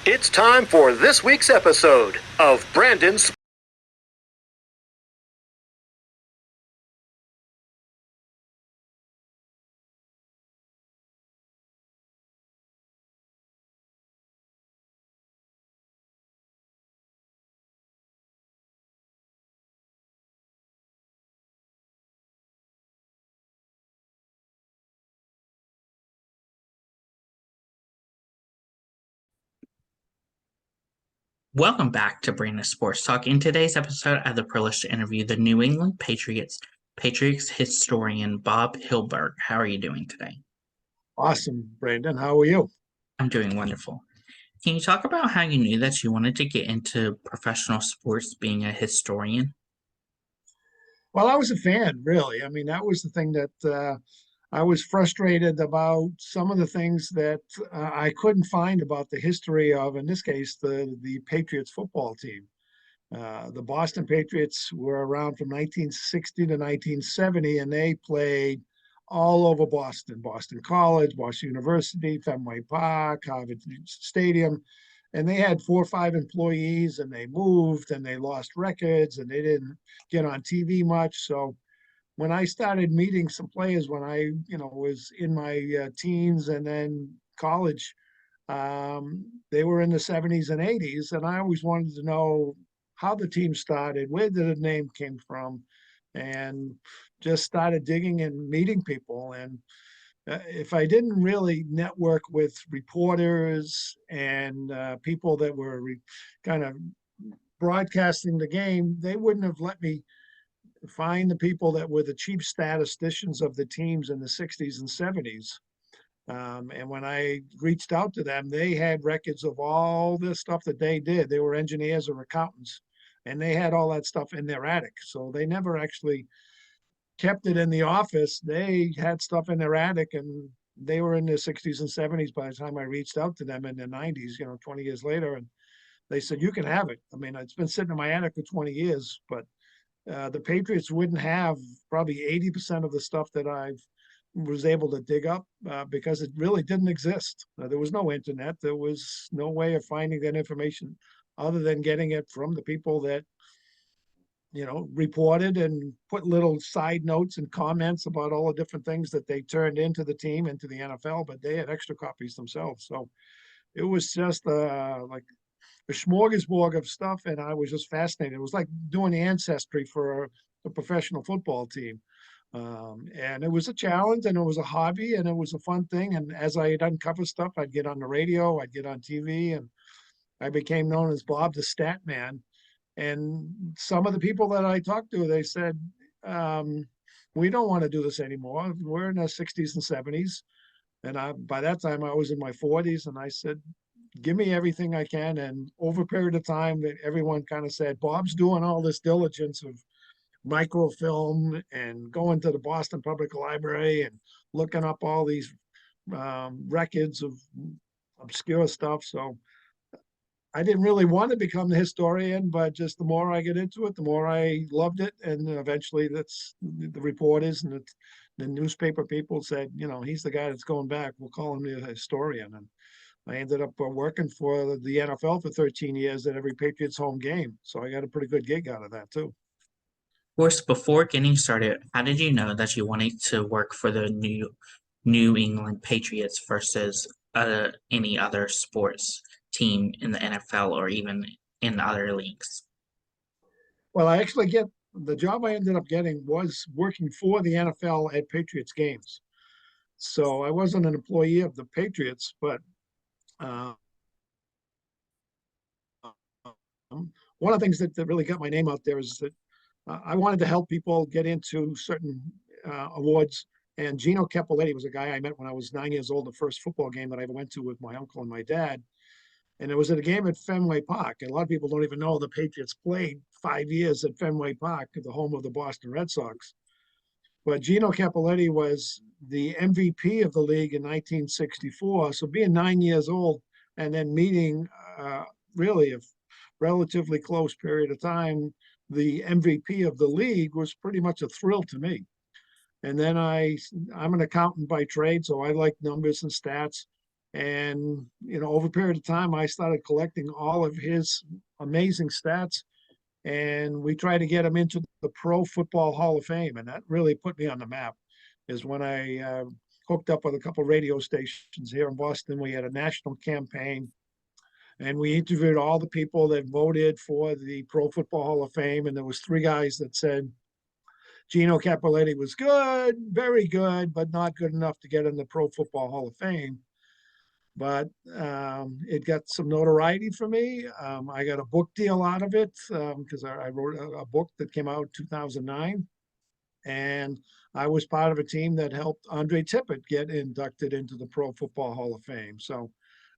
It's time for this week's episode of Brandon's. Welcome back to Brandon Sports Talk. In today's episode, I have the privilege to interview the New England Patriots historian Bob Hyldburg. How are you doing today? Awesome, Brandon. How are you? I'm doing wonderful. Can you talk about how you knew that you wanted to get into professional sports being a historian? Well, I was a fan, really. I mean, that was the thing that I was frustrated about some of the things that I couldn't find about the history of, in this case, the Patriots football team. The Boston Patriots were around from 1960 to 1970, and they played all over Boston, Boston College, Boston University, Fenway Park, Harvard Stadium. And they had 4 or 5 employees, and they moved and they lost records and they didn't get on TV much. So when I started meeting some players when I, was in my teens and then college, they were in the 70s and 80s. And I always wanted to know how the team started, where did the name came from, and just started digging and meeting people. And if I didn't really network with reporters and people that were kind of broadcasting the game, they wouldn't have let me find the people that were the chief statisticians of the teams in the 60s and 70s. And when I reached out to them, they had records of all this stuff that they did. They were engineers or accountants, and they had all that stuff in their attic. So they never actually kept it in the office. They had stuff in their attic, and they were in their 60s and 70s by the time I reached out to them in the 90s, 20 years later. And they said, you can have it. I mean, it's been sitting in my attic for 20 years, but the Patriots wouldn't have probably 80% of the stuff that I was able to dig up because it really didn't exist. There was no internet. There was no way of finding that information other than getting it from the people that reported and put little side notes and comments about all the different things that they turned into the team, into the NFL, but they had extra copies themselves. So it was just like a smorgasbord of stuff, and I was just fascinated. It was like doing the ancestry for a professional football team. And it was a challenge, and it was a hobby, and it was a fun thing. And as I had uncovered stuff, I'd get on the radio, I'd get on TV, and I became known as Bob the Stat Man. And some of the people that I talked to, they said, we don't want to do this anymore. We're in the 60s and 70s. And by that time, I was in my 40s. And I said, give me everything I can. And over a period of time, that everyone kind of said, Bob's doing all this diligence of microfilm and going to the Boston Public Library and looking up all these records of obscure stuff. So I didn't really want to become the historian, but just the more I get into it, the more I loved it. And eventually that's the reporters and the newspaper people said, he's the guy that's going back. We'll call him the historian. And I ended up working for the NFL for 13 years at every Patriots home game. So I got a pretty good gig out of that too. Of course, before getting started, how did you know that you wanted to work for the New England Patriots versus any other sports team in the NFL or even in other leagues? Well, I actually get the job I ended up getting was working for the NFL at Patriots games. So I wasn't an employee of the Patriots, but uh, one of the things that really got my name out there is that I wanted to help people get into certain awards. And Gino Cappelletti was a guy I met when I was 9 years old, the first football game that I ever went to with my uncle and my dad. And it was at a game at Fenway Park. And a lot of people don't even know the Patriots played 5 years at Fenway Park, the home of the Boston Red Sox. But Gino Cappelletti was the MVP of the league in 1964. So being 9 years old and then meeting really a relatively close period of time, the MVP of the league was pretty much a thrill to me. And then I'm an accountant by trade, so I like numbers and stats. And, over a period of time, I started collecting all of his amazing stats, and we tried to get him into the Pro Football Hall of Fame. And that really put me on the map, is when I hooked up with a couple radio stations here in Boston. We had a national campaign, and we interviewed all the people that voted for the Pro Football Hall of Fame. And there was three guys that said Gino Cappelletti was good, very good, but not good enough to get in the Pro Football Hall of Fame. But it got some notoriety for me. I got a book deal out of it because I wrote a book that came out in 2009. And I was part of a team that helped Andre Tippett get inducted into the Pro Football Hall of Fame. So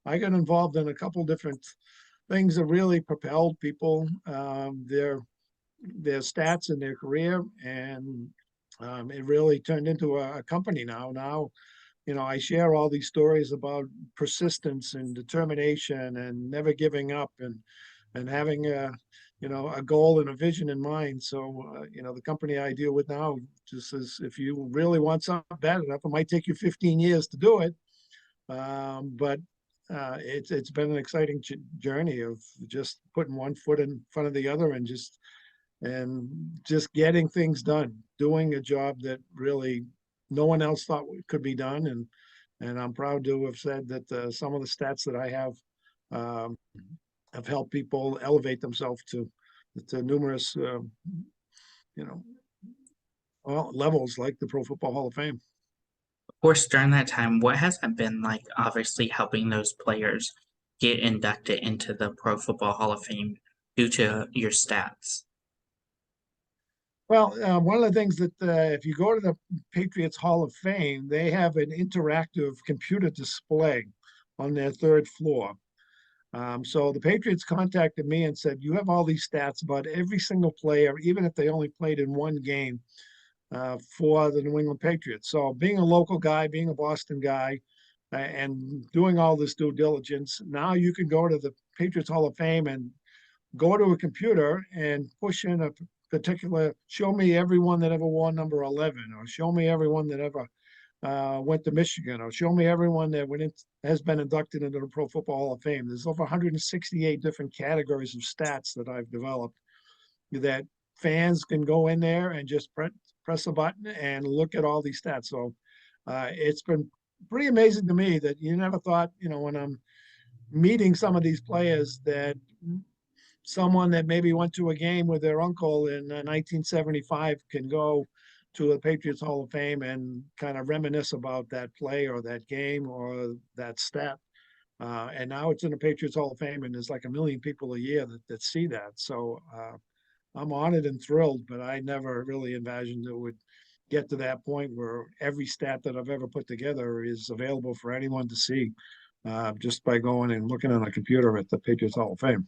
I got involved in a couple different things that really propelled people, their stats in their career. And it really turned into a company now. Now, I share all these stories about persistence and determination and never giving up, and having a goal and a vision in mind. So, the company I deal with now just says, if you really want something bad enough, it might take you 15 years to do it. But it's been an exciting journey of just putting one foot in front of the other, and just getting things done, doing a job that really no one else thought could be done. And I'm proud to have said that some of the stats that I um, have helped people elevate themselves to numerous, levels like the Pro Football Hall of Fame. Of course, during that time, what has that been like? Obviously, helping those players get inducted into the Pro Football Hall of Fame due to your stats. Well, one of the things that if you go to the Patriots Hall of Fame, they have an interactive computer display on their third floor. So the Patriots contacted me and said, you have all these stats about every single player, even if they only played in one game for the New England Patriots. So being a local guy, being a Boston guy, and doing all this due diligence, now you can go to the Patriots Hall of Fame and go to a computer and push in a particular, show me everyone that ever wore number 11, or show me everyone that ever went to Michigan, or show me everyone that has been inducted into the Pro Football Hall of Fame. There's over 168 different categories of stats that I've developed that fans can go in there and just press a button and look at all these stats. So it's been pretty amazing to me that you never thought, when I'm meeting some of these players, that someone that maybe went to a game with their uncle in 1975 can go to the Patriots Hall of Fame and kind of reminisce about that play or that game or that stat. And now it's in the Patriots Hall of Fame, and there's like 1 million people a year that see that. So I'm honored and thrilled, but I never really imagined it would get to that point where every stat that I've ever put together is available for anyone to see just by going and looking on a computer at the Patriots Hall of Fame.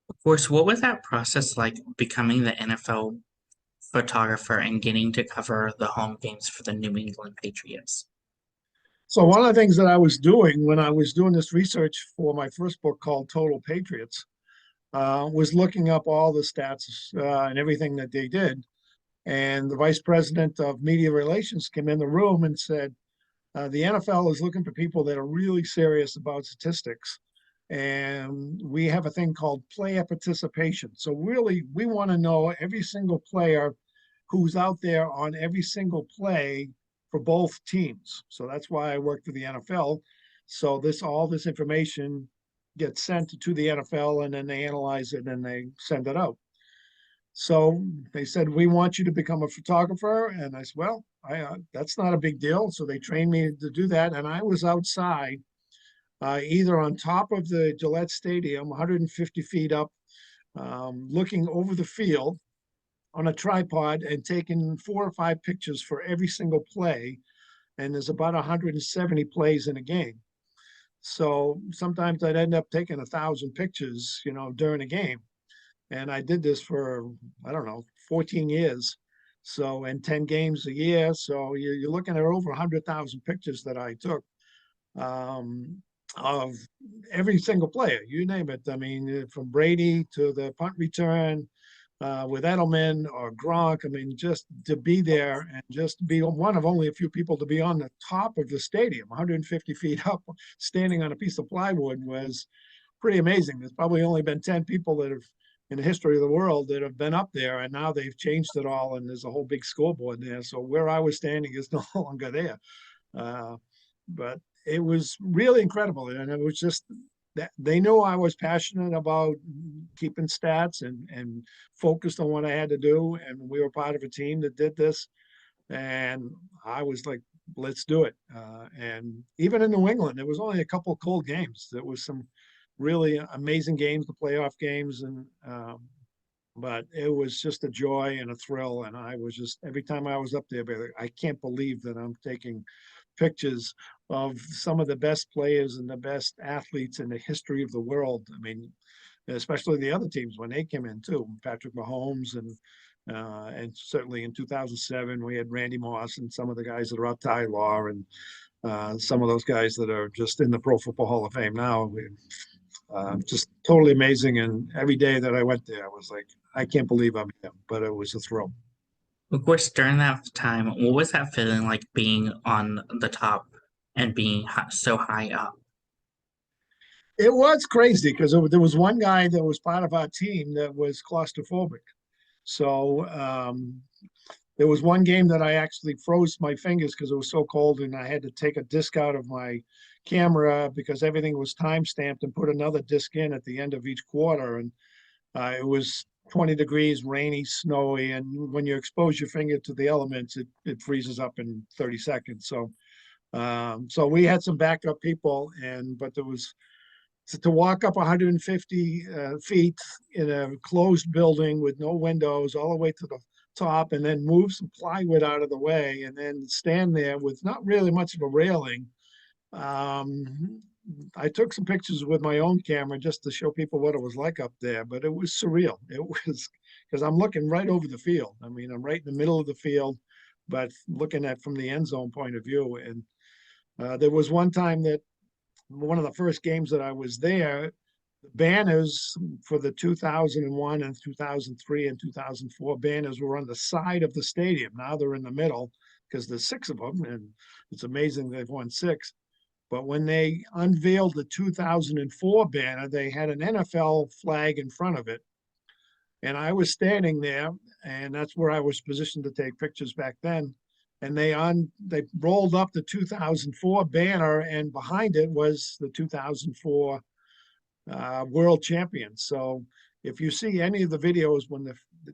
Of course, what was that process like, becoming the NFL photographer and getting to cover the home games for the New England Patriots? So one of the things that I was doing when I was doing this research for my first book called Total Patriots was looking up all the stats and everything that they did. And the vice president of media relations came in the room and said, the NFL is looking for people that are really serious about statistics. And we have a thing called player participation. So really, we want to know every single player who's out there on every single play for both teams. So that's why I work for the NFL. So all this information gets sent to the NFL, and then they analyze it and they send it out. So they said, we want you to become a photographer. And I said, well, that's not a big deal. So they trained me to do that. And I was outside, either on top of the Gillette Stadium, 150 feet up, looking over the field on a tripod and taking 4 or 5 pictures for every single play. And there's about 170 plays in a game. So sometimes I'd end up taking 1,000 pictures, during a game. And I did this for, I don't know, 14 years. So, and 10 games a year. So you're looking at over 100,000 pictures that I took of every single player, you name it. I mean, from Brady to the punt return with Edelman or Gronk. I mean, just to be there and just be one of only a few people to be on the top of the stadium, 150 feet up, standing on a piece of plywood was pretty amazing. There's probably only been 10 people that have in the history of the world that have been up there, and now they've changed it all, and there's a whole big scoreboard there. So where I was standing is no longer there. But it was really incredible, and it was just that they knew I was passionate about keeping stats and focused on what I had to do, and we were part of a team that did this, and I was like, let's do it. And even in New England, there was only a couple of cold games. There was some really amazing games, the playoff games, and but it was just a joy and a thrill. And I was just every time I was up there, I can't believe that I'm taking pictures of some of the best players and the best athletes in the history of the world. I mean, especially the other teams when they came in too, Patrick Mahomes and certainly in 2007 we had Randy Moss and some of the guys that are up, Ty Law, and some of those guys that are just in the Pro Football Hall of Fame now. Just totally amazing. And every day that I went there, I was like, I can't believe I'm here, but it was a thrill. Of course, during that time, what was that feeling like being on the top and being so high up? It was crazy because there was one guy that was part of our team that was claustrophobic. So there was one game that I actually froze my fingers because it was so cold, and I had to take a disc out of my camera because everything was time stamped and put another disc in at the end of each quarter. And it was 20 degrees, rainy, snowy, and when you expose your finger to the elements, it freezes up in 30 seconds. So we had some backup people, but there was to walk up 150 feet in a closed building with no windows all the way to the top, and then move some plywood out of the way, and then stand there with not really much of a railing. I took some pictures with my own camera just to show people what it was like up there, but it was surreal. It was because I'm looking right over the field. I mean, I'm right in the middle of the field, but looking at from the end zone point of view. And there was one time that one of the first games that I was there, the banners for the 2001 and 2003 and 2004 banners were on the side of the stadium. Now they're in the middle because there's six of them, and it's amazing they've won six. But when they unveiled the 2004 banner, they had an NFL flag in front of it. And I was standing there, and that's where I was positioned to take pictures back then. And they rolled up the 2004 banner, and behind it was the 2004 world champions. So if you see any of the videos when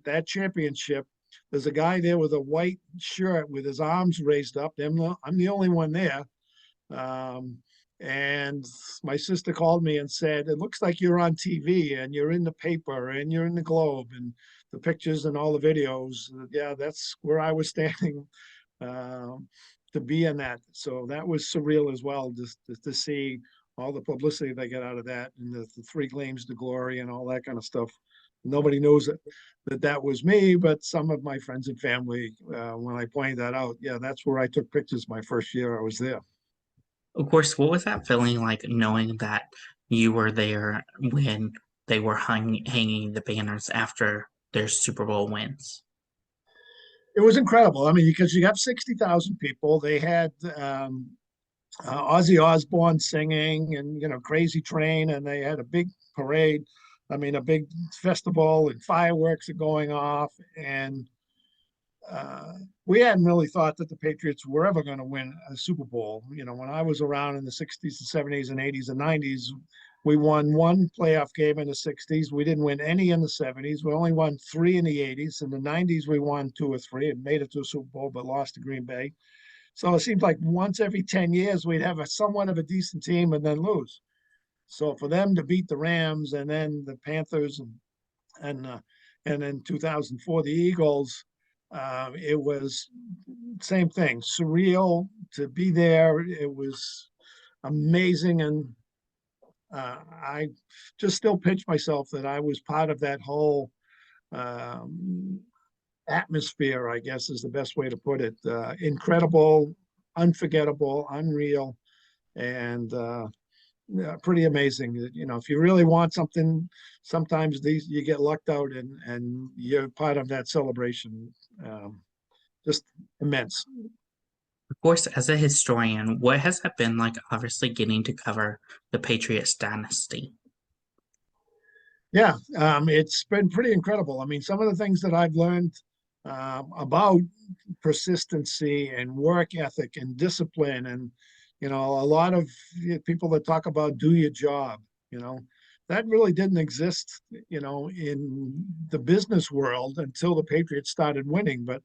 that championship, there's a guy there with a white shirt with his arms raised up. I'm the only one there. And my sister called me and said, it looks like you're on TV and you're in the paper and you're in the Globe and the pictures and all the videos. Yeah, that's where I was standing to be in that. So that was surreal as well, just to see all the publicity they get out of that, and the three claims to glory and all that kind of stuff. Nobody knows that was me, but some of my friends and family, when I pointed that out, yeah, that's where I took pictures my first year I was there. Of course, what was that feeling like knowing that you were there when they were hanging the banners after their Super Bowl wins? It was incredible. I mean, because you have 60,000 people. They had Ozzy Osbourne singing, and Crazy Train, and they had a big parade. I mean, a big festival, and fireworks are going off, and we hadn't really thought that the Patriots were ever going to win a Super Bowl. When I was around in the 60s and 70s and 80s and 90s, we won one playoff game in the 60s. We didn't win any in the 70s. We only won 3 in the 80s. In the 90s, we won 2 or 3 and made it to a Super Bowl, but lost to Green Bay. So it seems like once every 10 years, we'd have somewhat of a decent team and then lose. So for them to beat the Rams and then the Panthers and then 2004, the Eagles, it was same thing, surreal to be there. It was amazing. And I just still pinch myself that I was part of that whole atmosphere, I guess is the best way to put it. Incredible, unforgettable, unreal. And pretty amazing. If you really want something, sometimes these you get lucked out and you're part of that celebration. Um, just immense. Of course, as a historian, what has it been like obviously getting to cover the Patriots dynasty? Yeah, it's been pretty incredible. I mean, some of the things that I've learned about persistency and work ethic and discipline, and a lot of people that talk about do your job, you know, that really didn't exist, in the business world until the Patriots started winning. But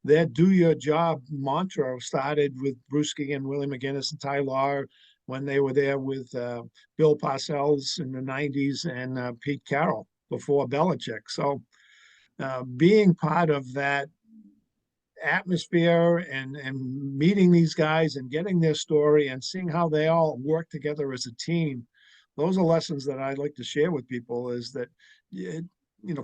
their do your job mantra started with Bruschi and Willie McGinnis and Ty Law when they were there with Bill Parcells in the 90s and Pete Carroll before Belichick. So being part of that atmosphere and meeting these guys and getting their story and seeing how they all work together as a team, those are lessons that I'd like to share with people. Is that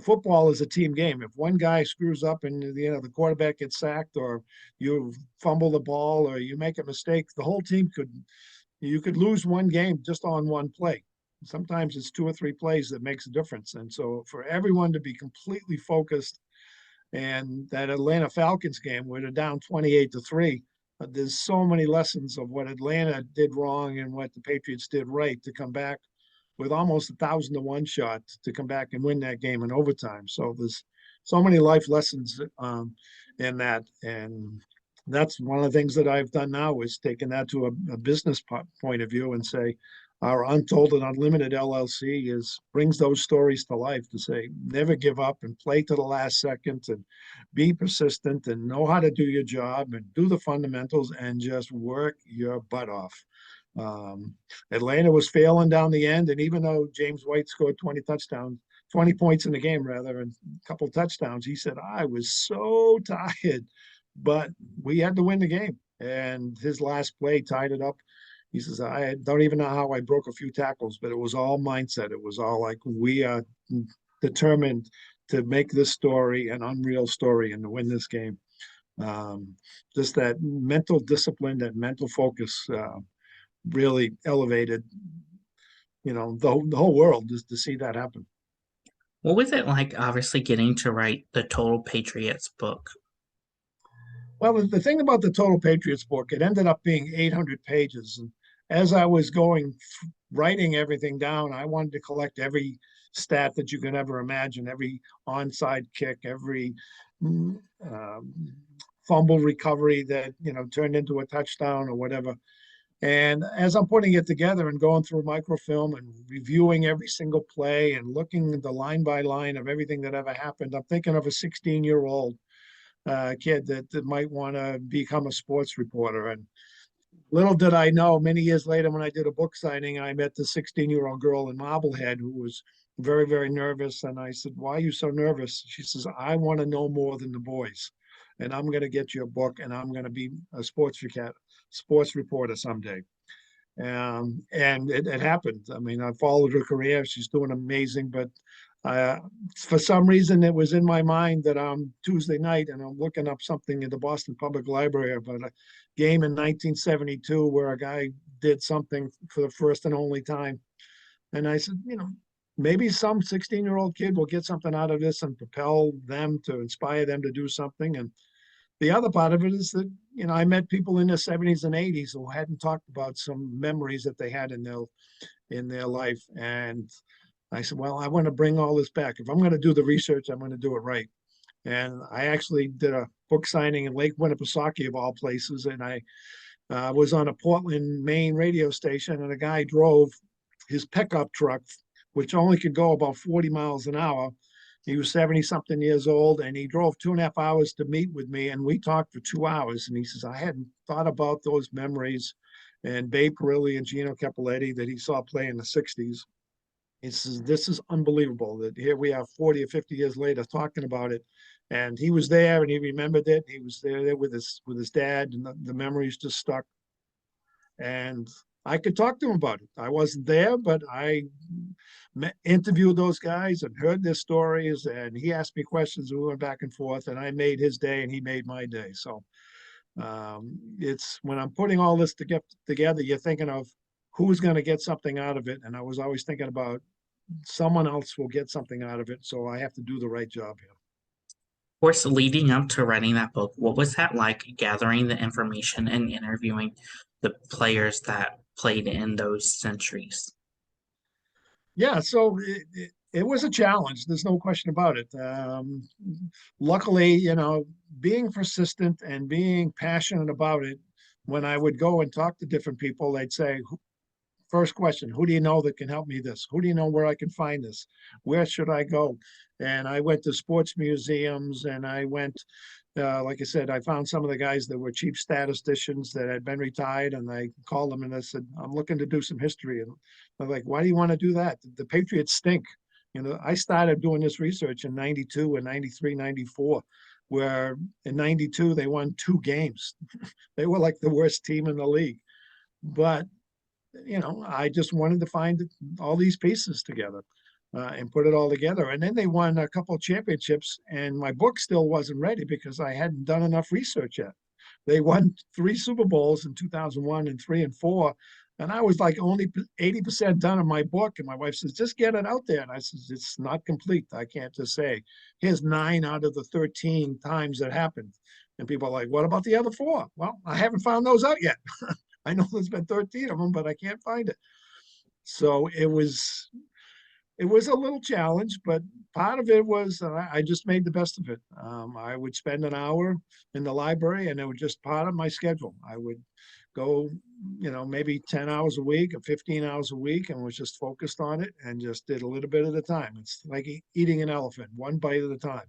football is a team game. If one guy screws up and the quarterback gets sacked, or you fumble the ball, or you make a mistake, the whole team could lose one game just on one play. Sometimes it's two or three plays that makes a difference. And so for everyone to be completely focused, and that Atlanta Falcons game where they're down 28-3, there's so many lessons of what Atlanta did wrong and what the Patriots did right to come back with almost 1,000-to-1 shot to come back and win that game in overtime. So there's so many life lessons in that. And that's one of the things that I've done now is taking that to a business point of view and say, our Untold and Unlimited LLC brings those stories to life to say, never give up and play to the last second and be persistent and know how to do your job and do the fundamentals and just work your butt off. Um, Atlanta was failing down the end, and even though James White scored 20 points in the game rather, and a couple of touchdowns, he said, I was so tired, but we had to win the game. And his last play tied it up. He says, I don't even know how I broke a few tackles, but it was all mindset. It was all like, we are determined to make this story an unreal story and to win this game. Just that mental discipline, that mental focus really elevated, the whole world just to see that happen. What was it like obviously getting to write the Total Patriots book? Well, the thing about the Total Patriots book, it ended up being 800 pages. And as I was writing everything down, I wanted to collect every stat that you could ever imagine, every onside kick, every um, fumble recovery that, turned into a touchdown or whatever. And as I'm putting it together and going through microfilm and reviewing every single play and looking at the line by line of everything that ever happened, I'm thinking of a 16-year-old kid that might want to become a sports reporter. And little did I know, many years later, when I did a book signing, I met the 16-year-old girl in Marblehead who was very, very nervous. And I said, why are you so nervous? She says, I want to know more than the boys. And I'm going to get you a book and I'm going to be a sports reporter someday. And it happened. I mean, I followed her career. She's doing amazing, but uh, for some reason, it was in my mind that Tuesday night and I'm looking up something in the Boston Public Library about a game in 1972 where a guy did something for the first and only time. And I said, maybe some 16-year-old kid will get something out of this and propel them to inspire them to do something. And the other part of it is that, I met people in their 70s and 80s who hadn't talked about some memories that they had in their life. And I said, well, I want to bring all this back. If I'm going to do the research, I'm going to do it right. And I actually did a book signing in Lake Winnipesaukee, of all places. And I was on a Portland, Maine radio station, and a guy drove his pickup truck, which only could go about 40 miles an hour. He was 70 something years old, and he drove 2.5 hours to meet with me. And we talked for 2 hours. And he says, I hadn't thought about those memories. And Babe Parilli and Gino Capoletti that he saw play in the 60s. He says, this is unbelievable that here we are 40 or 50 years later talking about it. And he was there and he remembered it. He was there with his dad, and the memories just stuck. And I could talk to him about it. I wasn't there, but I interviewed those guys and heard their stories. And he asked me questions. And we went back and forth, and I made his day and he made my day. So it's when I'm putting all this together, you're thinking of who's going to get something out of it. And I was always thinking about someone else will get something out of it. So I have to do the right job here. Of course, leading up to writing that book, what was that like gathering the information and interviewing the players that played in those centuries? Yeah, so it was a challenge. There's no question about it. Luckily, being persistent and being passionate about it, when I would go and talk to different people, they'd say, first question, who do you know that can help me this? Who do you know where I can find this? Where should I go? And I went to sports museums and I went, like I said, I found some of the guys that were chief statisticians that had been retired, and I called them and I said, I'm looking to do some history. And they're like, why do you want to do that? The Patriots stink. I started doing this research in 92 and 93, 94, where in 92 they won 2 games. They were like the worst team in the league. But I just wanted to find all these pieces together and put it all together. And then they won a couple of championships, and my book still wasn't ready because I hadn't done enough research yet. They won 3 Super Bowls in 2001 and 3 and 4. And I was like only 80% done in my book. And my wife says, just get it out there. And I says, it's not complete. I can't just say, here's 9 out of the 13 times that happened. And people are like, what about the other 4? Well, I haven't found those out yet. I know there's been 13 of them, but I can't find it. So it was a little challenge, but part of it was I just made the best of it. I would spend an hour in the library, and it was just part of my schedule. I would go, maybe 10 hours a week or 15 hours a week, and was just focused on it and just did a little bit at a time. It's like eating an elephant, one bite at a time.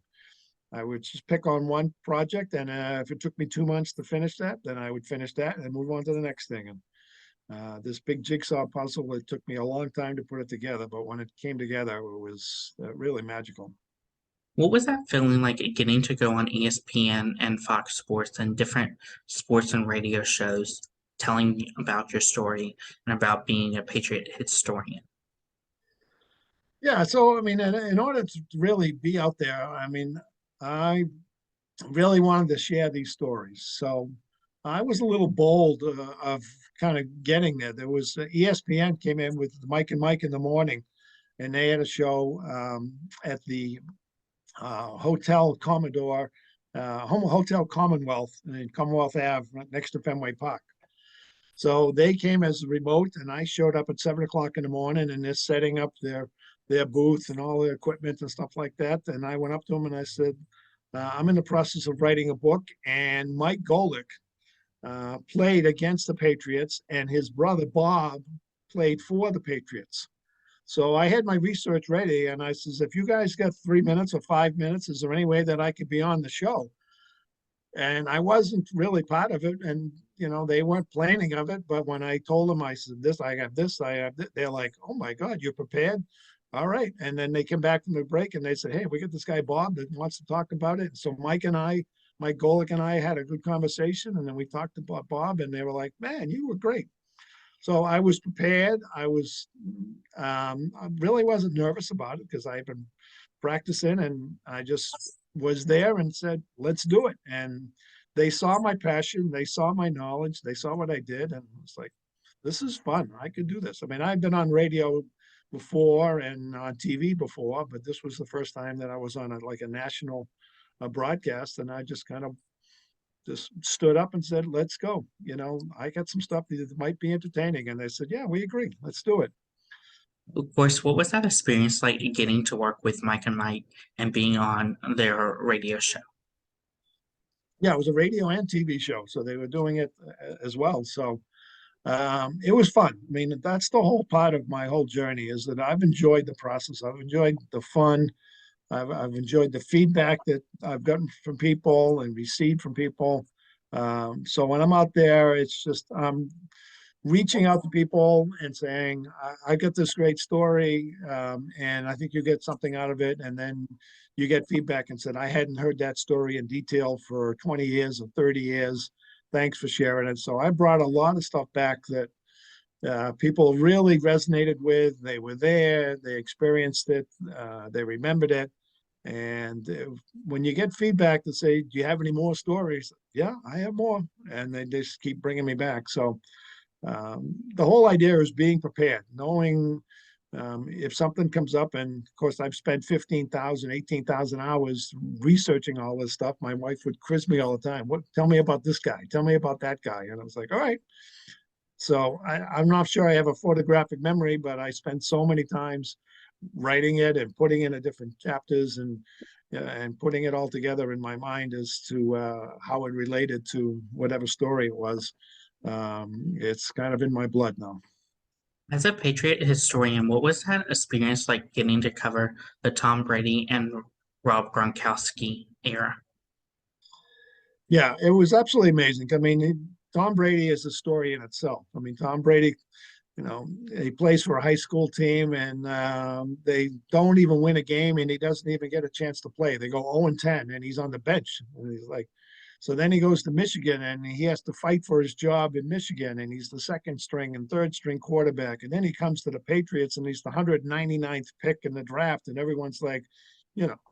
I would just pick on one project, and if it took me 2 months to finish that, then I would finish that and move on to the next thing. And this big jigsaw puzzle, it took me a long time to put it together, but when it came together, it was really magical. What was that feeling like getting to go on ESPN and Fox Sports and different sports and radio shows telling about your story and about being a Patriot historian? Yeah, so I mean, in order to really be out there, I mean, I really wanted to share these stories. So I was a little bold of kind of getting there. There was ESPN came in with Mike and Mike in the morning, and they had a show at the Hotel Commodore, Hotel Commonwealth in Commonwealth Ave, right next to Fenway Park. So they came as a remote, and I showed up at 7 o'clock in the morning, and they're setting up their booth and all their equipment and stuff like that. And I went up to them and I said, I'm in the process of writing a book, and Mike Golick played against the Patriots, and his brother Bob played for the Patriots. So I had my research ready, and I says, if you guys got 3 minutes or 5 minutes, is there any way that I could be on the show? And I wasn't really part of it, and they weren't planning of it. But when I told them, I said, I have this, they're like, oh my God, you're prepared? All right. And then they came back from the break and they said, hey, we got this guy Bob that wants to talk about it. So Mike Golick and I had a good conversation, and then we talked about Bob, and they were like, man, you were great. So I was prepared. I really wasn't nervous about it because I've been practicing, and I just was there and said, let's do it. And they saw my passion, they saw my knowledge, they saw what I did, and it's like, this is fun. I could do this. I mean, I've been on radio before and on TV before, but this was the first time that I was on a national broadcast, and I just kind of just stood up and said, let's go. I got some stuff that might be entertaining. And they said, yeah, we agree. Let's do it. Of course, what was that experience like getting to work with Mike and Mike and being on their radio show? Yeah, it was a radio and TV show. So they were doing it as well. So it was fun. I mean, that's the whole part of my whole journey, is that I've enjoyed the process. I've enjoyed the fun. I've enjoyed the feedback that I've gotten from people and received from people. So when I'm out there, it's just I'm reaching out to people and saying, I got this great story, and I think you get something out of it. And then you get feedback and said, I hadn't heard that story in detail for 20 years or 30 years. Thanks for sharing it. So I brought a lot of stuff back that people really resonated with. They were there, they experienced it, they remembered it. And when you get feedback to say, do you have any more stories? Yeah, I have more. And they just keep bringing me back. So The whole idea is being prepared, knowing if something comes up, and of course I've spent 15,000, 18,000 hours researching all this stuff. My wife would quiz me all the time. Tell me about this guy. Tell me about that guy. And I was like, all right. So I'm not sure I have a photographic memory, but I spent so many times writing it and putting in the different chapters and putting it all together in my mind as to how it related to whatever story it was. It's kind of in my blood now. As a Patriot historian, what was that experience like getting to cover the Tom Brady and Rob Gronkowski era? Yeah, it was absolutely amazing. I mean, Tom Brady is a story in itself. I mean, Tom Brady, he plays for a high school team and they don't even win a game and he doesn't even get a chance to play. They go 0-10 and he's on the bench. And he's like, so then he goes to Michigan and he has to fight for his job in Michigan and he's the second string and third string quarterback. And then he comes to the Patriots and he's the 199th pick in the draft. And everyone's like,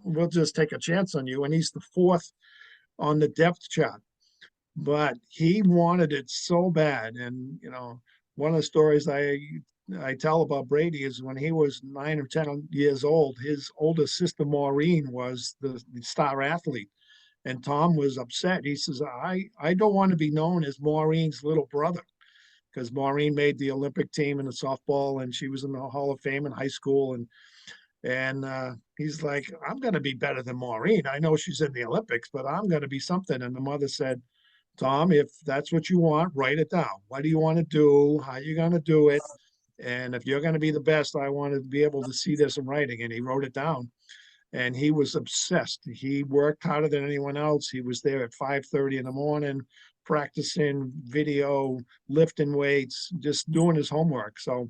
we'll just take a chance on you. And he's the fourth on the depth chart. But he wanted it so bad. And, one of the stories I tell about Brady is when he was 9 or 10 years old, his older sister Maureen was the star athlete. And Tom was upset. He says, I don't want to be known as Maureen's little brother because Maureen made the Olympic team in the softball and she was in the Hall of Fame in high school. And he's like, I'm going to be better than Maureen. I know she's in the Olympics, but I'm going to be something. And the mother said, Tom, if that's what you want, write it down. What do you want to do? How are you going to do it? And if you're going to be the best, I want to be able to see this in writing. And he wrote it down. And he was obsessed. He worked harder than anyone else. He was there at 5:30 in the morning, practicing video, lifting weights, just doing his homework. So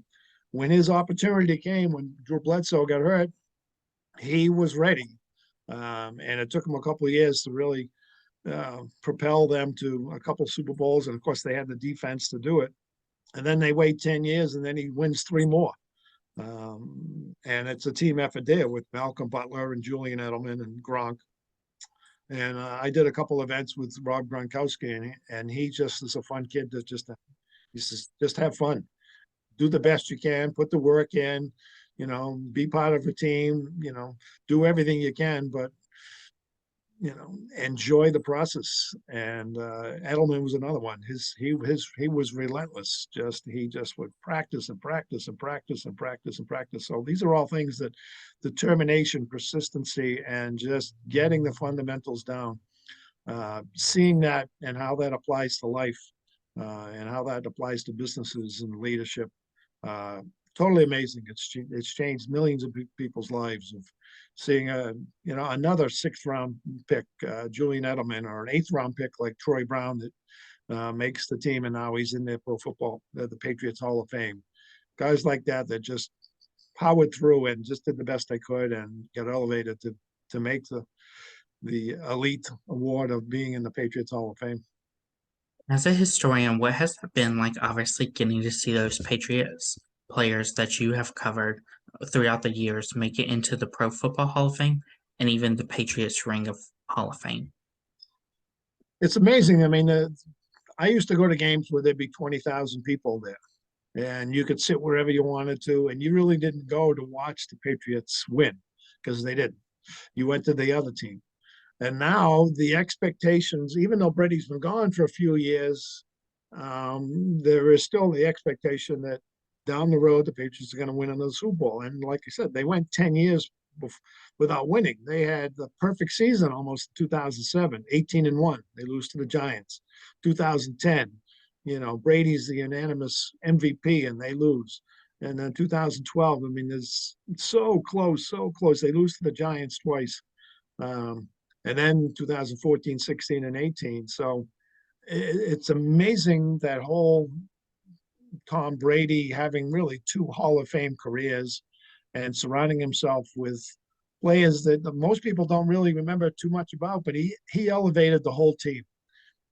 when his opportunity came, when Drew Bledsoe got hurt, he was ready. And it took him a couple of years to really propel them to a couple Super Bowls. And of course, they had the defense to do it. And then they wait 10 years and then he wins 3 more. And it's a team effort there with Malcolm Butler and Julian Edelman and Gronk. And I did a couple events with Rob Gronkowski, and he just is a fun kid to just have fun, do the best you can, put the work in, be part of a team, do everything you can, but enjoy the process. And Edelman was another one. He was relentless. He just would practice and practice and practice and practice and practice. So these are all things that determination, persistency, and just getting the fundamentals down. Seeing that and how that applies to life, and how that applies to businesses and leadership. Totally amazing. It's changed millions of people's lives of seeing another 6th-round pick, Julian Edelman, or an 8th-round pick like Troy Brown that makes the team, and now he's in the the Patriots Hall of Fame. Guys like that just powered through and just did the best they could and got elevated to make the elite award of being in the Patriots Hall of Fame. As a historian, what has it been like obviously getting to see those Patriots players that you have covered throughout the years make it into the Pro Football Hall of Fame and even the Patriots Ring of Hall of Fame? It's amazing. I mean, I used to go to games where there'd be 20,000 people there, and you could sit wherever you wanted to, and you really didn't go to watch the Patriots win because they didn't. You went to the other team. And now the expectations, even though Brady's been gone for a few years, there is still the expectation that down the road the Patriots are going to win another Super Bowl. And like I said, they went 10 years without winning. They had the perfect season almost 2007, 18-1. They lose to the Giants. 2010, Brady's the unanimous MVP and they lose. And then 2012, I mean, it's so close, so close. They lose to the Giants twice. And then 2014, 16, and 18. So it's amazing that whole Tom Brady having really 2 Hall of Fame careers and surrounding himself with players that most people don't really remember too much about, but he elevated the whole team.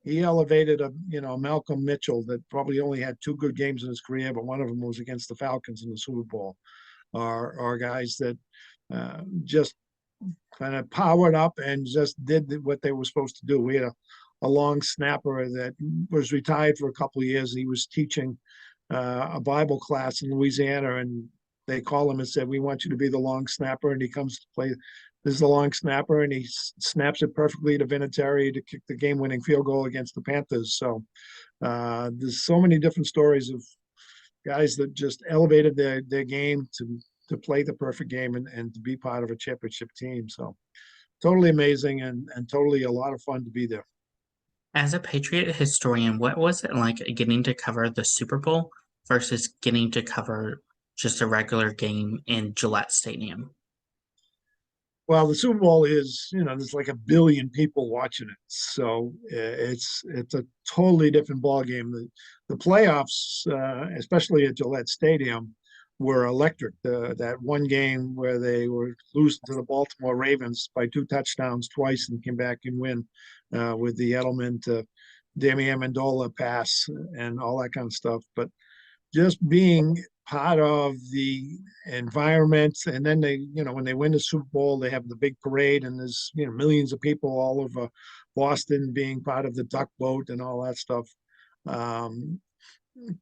He elevated Malcolm Mitchell that probably only had 2 good games in his career, but one of them was against the Falcons in the Super Bowl. Or guys that just kind of powered up and just did what they were supposed to do. We had a long snapper that was retired for a couple of years. He was teaching a Bible class in Louisiana, and they called him and said, "We want you to be the long snapper." And he comes to play. This is the long snapper, and he snaps it perfectly to Vinatieri to kick the game-winning field goal against the Panthers. So there's so many different stories of guys that just elevated their game to play the perfect game and to be part of a championship team. So totally amazing and totally a lot of fun to be there. As a Patriot historian, what was it like getting to cover the Super Bowl versus getting to cover just a regular game in Gillette Stadium? Well, the Super Bowl is, there's like 1 billion people watching it, so it's a totally different ball game. The playoffs, especially at Gillette Stadium, were electric. That one game where they were losing to the Baltimore Ravens by 2 touchdowns twice and came back and win with the Edelman to Damian Amendola pass and all that kind of stuff. But just being part of the environment, and then they, when they win the Super Bowl, they have the big parade, and there's millions of people all over Boston being part of the duck boat and all that stuff. um,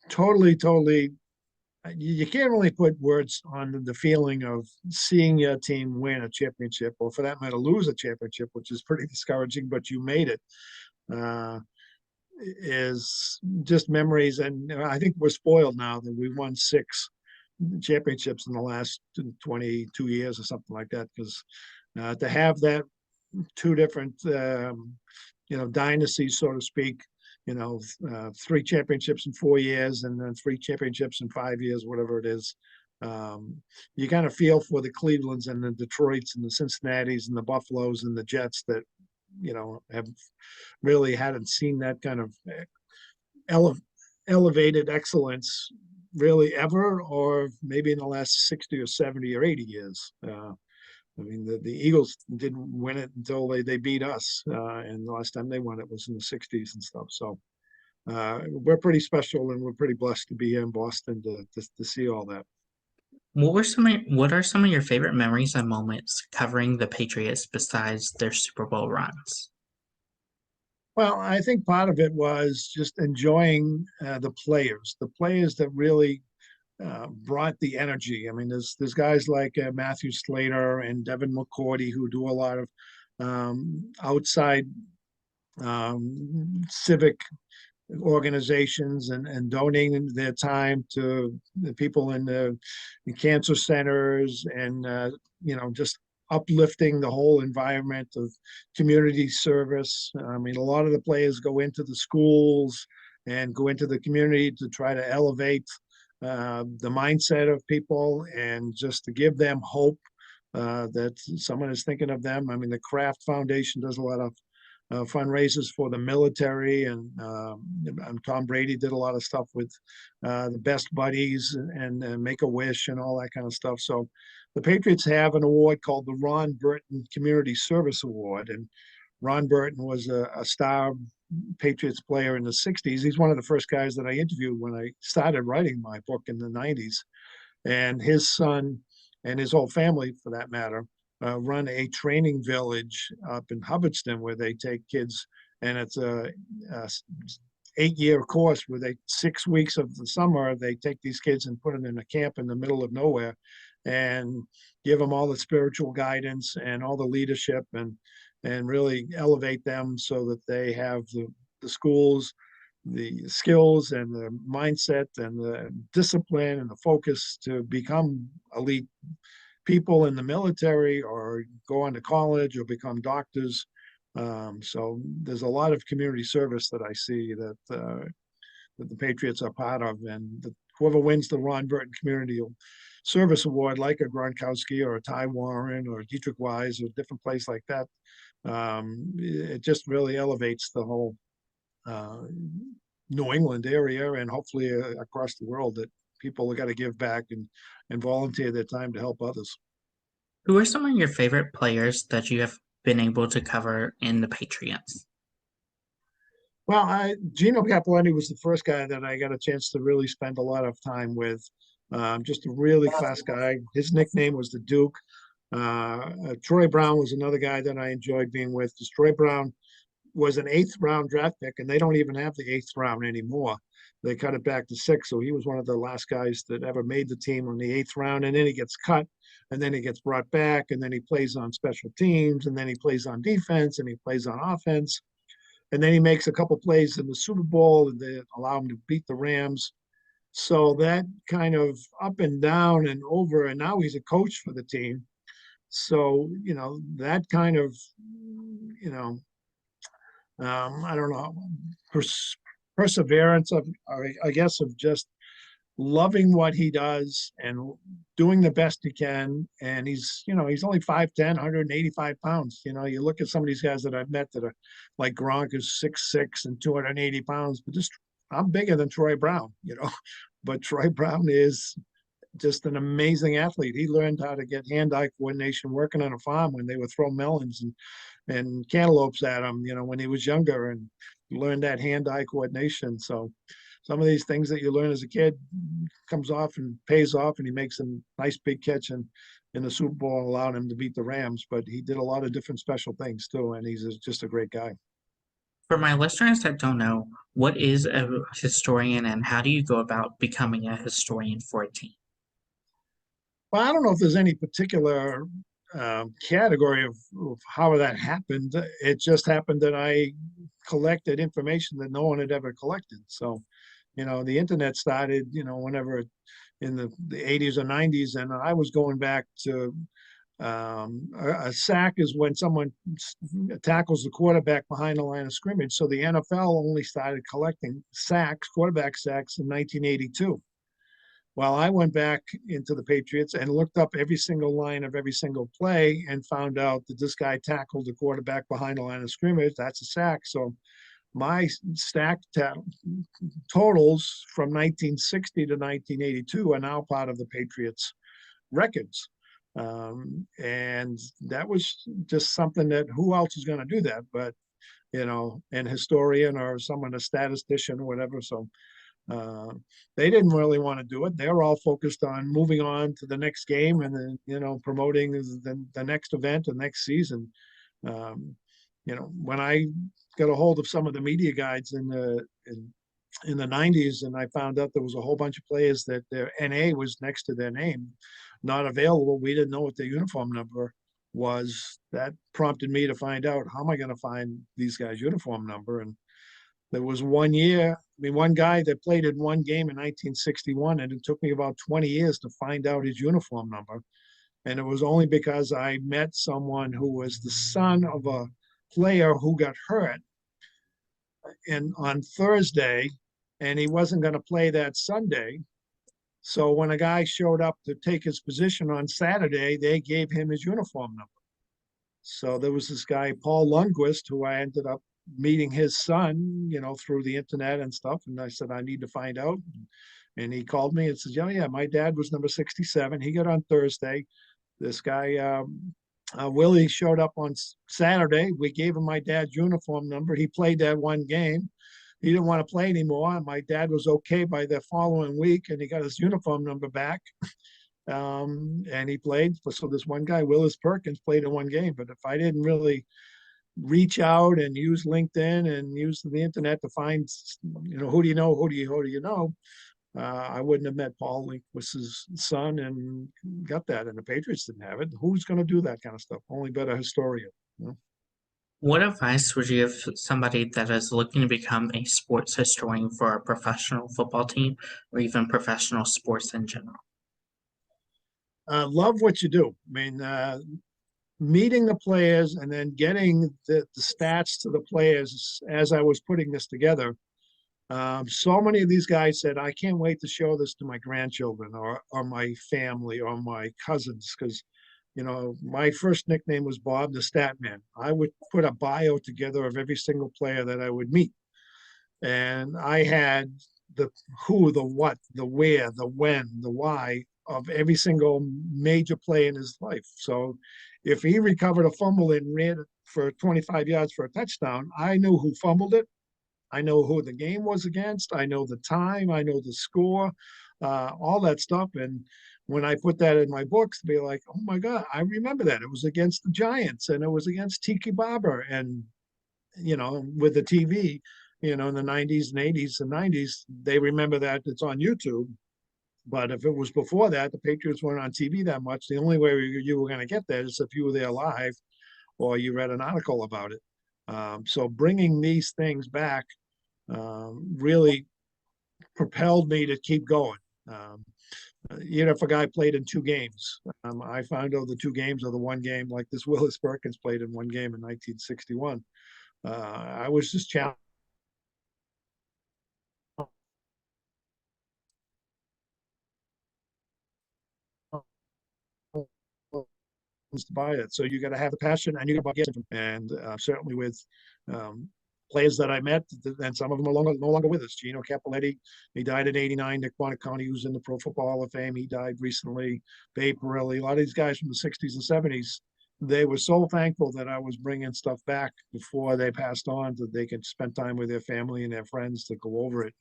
totally, you can't really put words on the feeling of seeing your team win a championship, or for that matter lose a championship, which is pretty discouraging, but you made it. uh, is just memories. And I think we're spoiled now that we won 6 championships in the last 22 years or something like that. Because to have that 2 different, dynasties, so to speak, 3 championships in 4 years and then 3 championships in 5 years, whatever it is. You kind of feel for the Clevelands and the Detroits and the Cincinnatis and the Buffaloes and the Jets that, have really hadn't seen that kind of elevated excellence really ever, or maybe in the last 60 or 70 or 80 years. I mean, the Eagles didn't win it until they beat us, and the last time they won it was in the 60s and stuff. So we're pretty special, and we're pretty blessed to be here in Boston to see all that. What are some of your favorite memories and moments covering the Patriots besides their Super Bowl runs? Well, I think part of it was just enjoying the players that really brought the energy. I mean, there's guys like Matthew Slater and Devin McCourty who do a lot of outside civic organizations and donating their time to the people in the cancer centers and just uplifting the whole environment of community service. I mean, a lot of the players go into the schools and go into the community to try to elevate the mindset of people and just to give them hope that someone is thinking of them. I mean, the Kraft Foundation does a lot of fundraisers for the military, and Tom Brady did a lot of stuff with the Best Buddies and Make a Wish and all that kind of stuff. So the Patriots have an award called the Ron Burton Community Service Award, and Ron Burton was a star Patriots player in the 60s. He's one of the first guys that I interviewed when I started writing my book in the 90s. And his son and his whole family, for that matter, run a training village up in Hubbardston where they take kids, and it's a 8-year course where 6 weeks of the summer, they take these kids and put them in a camp in the middle of nowhere and give them all the spiritual guidance and all the leadership and really elevate them so that they have the schools, the skills and the mindset and the discipline and the focus to become elite people in the military or go on to college or become doctors. So there's a lot of community service that I see that the Patriots are part of, and whoever wins the Ron Burton Community Service Award, like a Gronkowski or a Ty Warren or Dietrich Wise or a different place like that, it just really elevates the whole New England area and hopefully across the world, that people have got to give back and volunteer their time to help others. Who are some of your favorite players that you have been able to cover in the Patriots? Well, Gino Capelletti was the first guy that I got a chance to really spend a lot of time with. Just a really class guy. His nickname was the Duke. Troy Brown was another guy that I enjoyed being with. Because Troy Brown was an 8th-round draft pick, and they don't even have the 8th round anymore. They cut it back to 6, so he was one of the last guys that ever made the team on the 8th round. And then he gets cut, and then he gets brought back, and then he plays on special teams, and then he plays on defense, and he plays on offense, and then he makes a couple plays in the Super Bowl, and they allow him to beat the Rams. So that kind of up and down and over, and now he's a coach for the team. So, that kind of, you know, I don't know, perseverance of, I guess, of just loving what he does and doing the best he can. And he's only 5'10", 185 pounds. You look at some of these guys that I've met that are like Gronk is 6'6" and 280 pounds, but I'm bigger than Troy Brown, but Troy Brown is just an amazing athlete. He learned how to get hand-eye coordination working on a farm when they would throw melons and cantaloupes at him, when he was younger, and learned that hand-eye coordination. So some of these things that you learn as a kid comes off and pays off, and he makes a nice big catch in the Super Bowl, allowed him to beat the Rams. But he did a lot of different special things too, and he's just a great guy. For my listeners that don't know, what is a historian and how do you go about becoming a historian for a team? Well, I don't know if there's any particular category of how that happened. It just happened that I collected information that no one had ever collected. So, the internet started, whenever in the 80s or 90s, and I was going back to a sack is when someone tackles the quarterback behind the line of scrimmage. So the NFL only started collecting quarterback sacks in 1982. Well, I went back into the Patriots and looked up every single line of every single play and found out that this guy tackled the quarterback behind the line of scrimmage. That's a sack. So my totals from 1960 to 1982 are now part of the Patriots records. And that was just something that who else is going to do that? But, an historian or someone, a statistician or whatever. So they didn't really want to do it. They were all focused on moving on to the next game and then, promoting the next event and next season. When I got a hold of some of the media guides in the 90s, and I found out there was a whole bunch of players that their NA was next to their name, not available. We didn't know what their uniform number was. That prompted me to find out, how am I going to find these guys' uniform number? And there was one guy that played in one game in 1961, and it took me about 20 years to find out his uniform number. And it was only because I met someone who was the son of a player who got hurt on Thursday, and he wasn't going to play that Sunday. So when a guy showed up to take his position on Saturday, they gave him his uniform number. So there was this guy, Paul Lundquist, who I ended up meeting his son, through the internet and stuff. And I said, I need to find out. And he called me and says, yeah, my dad was number 67. He got on Thursday. This guy, Willie, showed up on Saturday. We gave him my dad's uniform number. He played that one game. He didn't want to play anymore. My dad was okay by the following week, and he got his uniform number back. And he played. So this one guy, Willis Perkins, played in one game. But if I didn't really reach out and use LinkedIn and use the internet to find, who do you know, I wouldn't have met Paul Lundquist's son and got that. And the Patriots didn't have it. Who's going to do that kind of stuff? Only but a historian. What advice would you give somebody that is looking to become a sports historian for a professional football team or even professional sports in general? Love what you do. Meeting the players and then getting the stats to the players as I was putting this together. So many of these guys said, I can't wait to show this to my grandchildren or my family or my cousins, because my first nickname was Bob the Stat Man. I would put a bio together of every single player that I would meet. And I had the who, the what, the where, the when, the why of every single major play in his life. So if he recovered a fumble and ran it for 25 yards for a touchdown, I knew who fumbled it. I know who the game was against. I know the time. I know the score, all that stuff. And when I put that in my books, be like, oh my God, I remember that. It was against the Giants and it was against Tiki Barber. And with the TV, in the 90s and 80s and 90s, they remember that it's on YouTube. But if it was before that, the Patriots weren't on TV that much. The only way you were going to get that is if you were there live or you read an article about it. So bringing these things back really propelled me to keep going. Even if a guy played in two games, I found out the two games are the one game, like this Willis Perkins played in one game in 1961. I was just challenged to buy it. So you got to have the passion, and you got to get it. And certainly with players that I met, and some of them are no longer with us. Gino Cappelletti, he died in '89. Nick Buoniconti, who's in the Pro Football Hall of Fame, he died recently. Babe Parilli, a lot of these guys from the '60s and '70s, they were so thankful that I was bringing stuff back before they passed on, that they could spend time with their family and their friends to go over it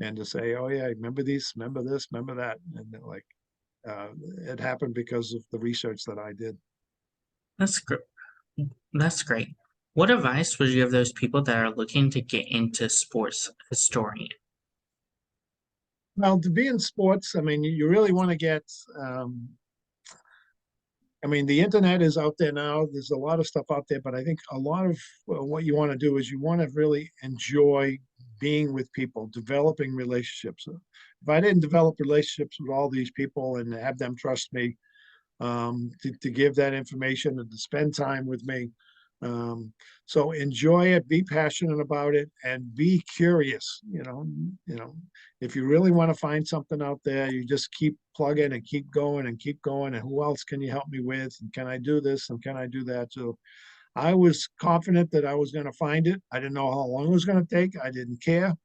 and to say, oh yeah, remember these, remember this, remember that. And like, it happened because of the research that I did. That's great. That's great. What advice would you give those people that are looking to get into sports historian? Well, to be in sports, I mean, you really want to get, the internet is out there now. There's a lot of stuff out there, but I think a lot of what you want to do is you want to really enjoy being with people, developing relationships. If I didn't develop relationships with all these people and have them trust me, to give that information and to spend time with me. So enjoy it, be passionate about it, and be curious. If you really want to find something out there, you just keep plugging and keep going and keep going. And who else can you help me with? And can I do this? And can I do that? So I was confident that I was going to find it. I didn't know how long it was going to take. I didn't care.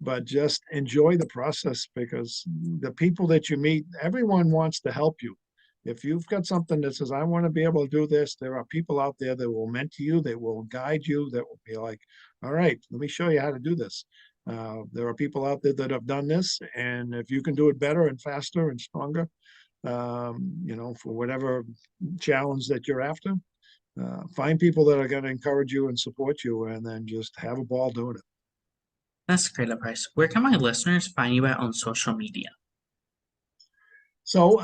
But just enjoy the process, because the people that you meet, everyone wants to help you. If you've got something that says, I want to be able to do this, there are people out there that will mentor you, that will guide you, that will be like, all right, let me show you how to do this. There are people out there that have done this, and if you can do it better and faster and stronger, for whatever challenge that you're after, find people that are going to encourage you and support you, and then just have a ball doing it. That's great advice. Where can my listeners find you at on social media? So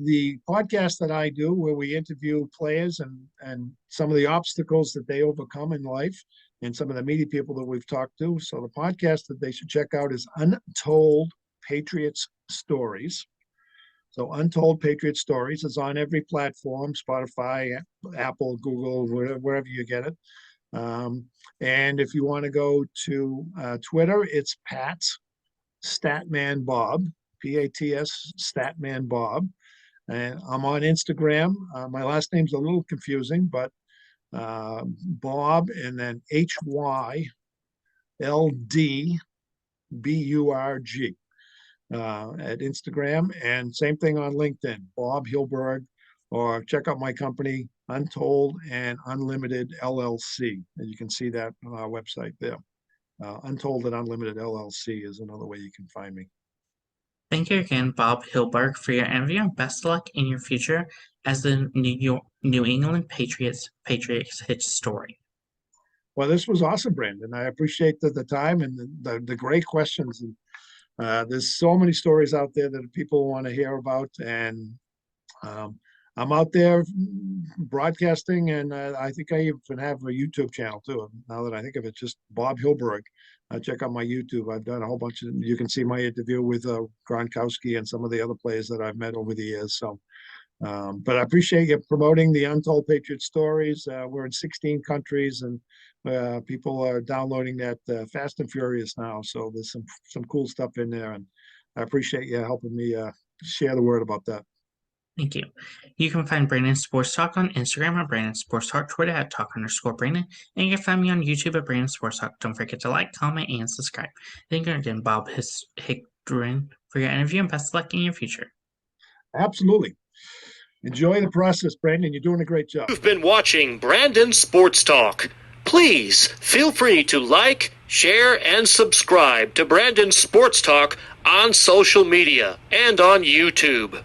the podcast that I do, where we interview players and some of the obstacles that they overcome in life, and some of the media people that we've talked to. So the podcast that they should check out is Untold Patriots Stories. So Untold Patriot Stories is on every platform: Spotify, Apple, Google, wherever you get it. And if you want to go to Twitter, it's Pat's Statman Bob, P-A-T-S Statman Bob. And I'm on Instagram. My last name's a little confusing, but Bob and then HYLDBURG at Instagram. And same thing on LinkedIn, Bob Hyldburg, or check out my company, Untold and Unlimited LLC. And you can see that on our website there. Untold and Unlimited LLC is another way you can find me. Thank you again, Bob Hyldburg, for your interview, and best of luck in your future as the New England Patriots hit story. Well, this was awesome, Brandon. I appreciate the time and the great questions. And there's so many stories out there that people want to hear about, and I'm out there broadcasting, and I think I even have a YouTube channel too. Now that I think of it, just Bob Hyldburg. Check out my YouTube. I've done a whole bunch of, you can see my interview with Gronkowski and some of the other players that I've met over the years. So, but I appreciate you promoting the Untold Patriot Stories. We're in 16 countries, and people are downloading that fast and furious now. So there's some cool stuff in there, and I appreciate you helping me share the word about that. Thank you. You can find Brandon Sports Talk on Instagram at Brandon Sports Talk, Twitter at Talk_Brandon, and you can find me on YouTube at Brandon Sports Talk. Don't forget to like, comment, and subscribe. Thank you again, Bob Hickdurin, for your interview, and best of luck in your future. Absolutely. Enjoy the process, Brandon. You're doing a great job. You've been watching Brandon Sports Talk. Please feel free to like, share, and subscribe to Brandon Sports Talk on social media and on YouTube.